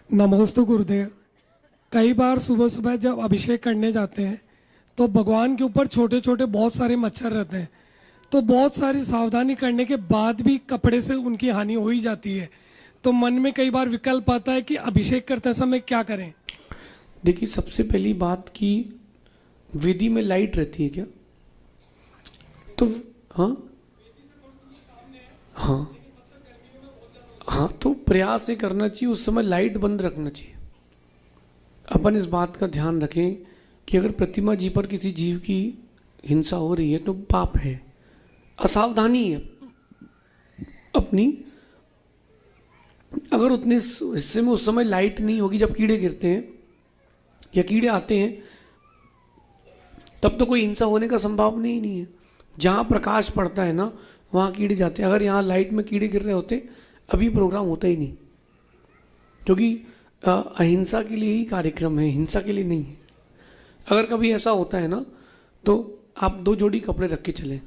नमोस्तु गुरुदेव। कई बार सुबह सुबह जब अभिषेक करने जाते हैं तो भगवान के ऊपर छोटे छोटे बहुत सारे मच्छर रहते हैं, तो बहुत सारी सावधानी करने के बाद भी कपड़े से उनकी हानि हो ही जाती है। तो मन में कई बार विकल्प आता है कि अभिषेक करते समय क्या करें। देखिए, सबसे पहली बात कि विधि में लाइट रहती है क्या? तो हाँ हाँ हाँ, तो प्रयास ये करना चाहिए, उस समय लाइट बंद रखना चाहिए। अपन इस बात का ध्यान रखें कि अगर प्रतिमा जी पर किसी जीव की हिंसा हो रही है तो पाप है, असावधानी है अपनी। अगर उतने हिस्से में उस समय लाइट नहीं होगी जब कीड़े गिरते हैं या कीड़े आते हैं, तब तो कोई हिंसा होने का संभावना ही नहीं है। जहाँ प्रकाश पड़ता है ना, वहाँ कीड़े जाते हैं। अगर यहाँ लाइट में कीड़े गिर रहे होते, अभी प्रोग्राम होता ही नहीं, क्योंकि अहिंसा के लिए ही कार्यक्रम है, हिंसा के लिए नहीं है। अगर कभी ऐसा होता है ना, तो आप 2 जोड़ी कपड़े रख के चलें।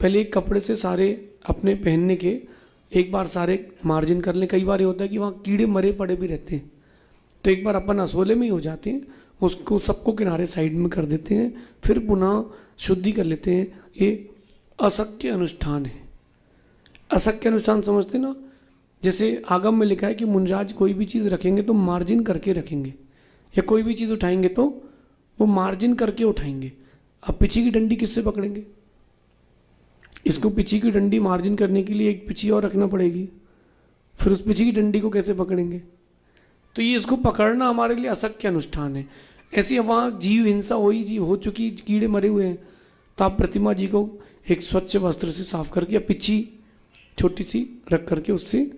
पहले एक कपड़े से सारे अपने पहनने के एक बार सारे मार्जिन कर लें। कई बार ये होता है कि वहाँ कीड़े मरे पड़े भी रहते हैं, तो एक बार अपन असोले में ही हो जाते हैं, उसको सबको किनारे साइड में कर देते हैं, फिर पुनः शुद्धि कर लेते हैं। ये असक्य अनुष्ठान है। असक्य अनुष्ठान समझते ना? जैसे आगम में लिखा है कि मुनराज कोई भी चीज़ रखेंगे तो मार्जिन करके रखेंगे, या कोई भी चीज़ उठाएंगे तो वो मार्जिन करके उठाएंगे। अब पीछे की डंडी किससे पकड़ेंगे? इसको पीछे की डंडी मार्जिन करने के लिए एक पीछे और रखना पड़ेगी, फिर उस पीछे की डंडी को कैसे पकड़ेंगे? तो ये इसको पकड़ना हमारे लिए असक्य अनुष्ठान है। ऐसी वहाँ जीव हिंसा हो चुकी, कीड़े मरे हुए हैं, तो आप प्रतिमा जी को एक स्वच्छ वस्त्र से साफ करके या पिछी छोटी सी रख करके उससे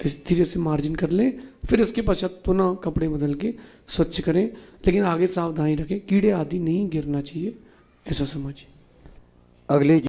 इस धीरे से मार्जिन कर लें। फिर इसके पश्चात पुनः कपड़े बदल के स्वच्छ करें, लेकिन आगे सावधानी रखें, कीड़े आदि नहीं गिरना चाहिए, ऐसा समझिए। अगले